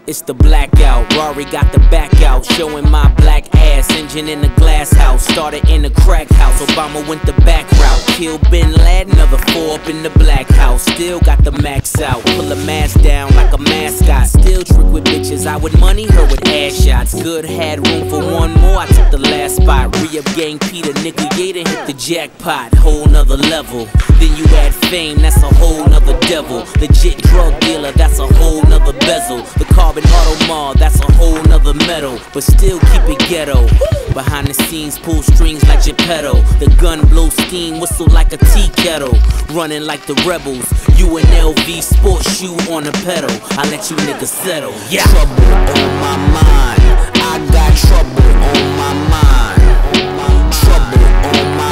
It's the blackout, Rory got the back out, showing my black ass, engine in the glass house, started in the crack house, Obama went the back route, killed Bin Laden, another 4 up in the black house, still got the max out, pull the mask down like a mascot, still trick with bitches, I would money her with ass shots, good had room for one more, I took the last spot, re-up gang Peter, nickel Yaden hit the jackpot, whole nother level, then you add fame, that's a whole nother devil, legit drug dealer, that's a whole nother bezel, the carbon Automar, that's a whole nother metal, but still keep it ghetto. Behind the scenes, pull strings like Geppetto. The gun blow steam, whistle like a tea kettle. Running like the rebels, you an LV sports shoe on the pedal. I let you niggas settle. Yeah. Trouble on my mind, I got trouble on my mind. Trouble on my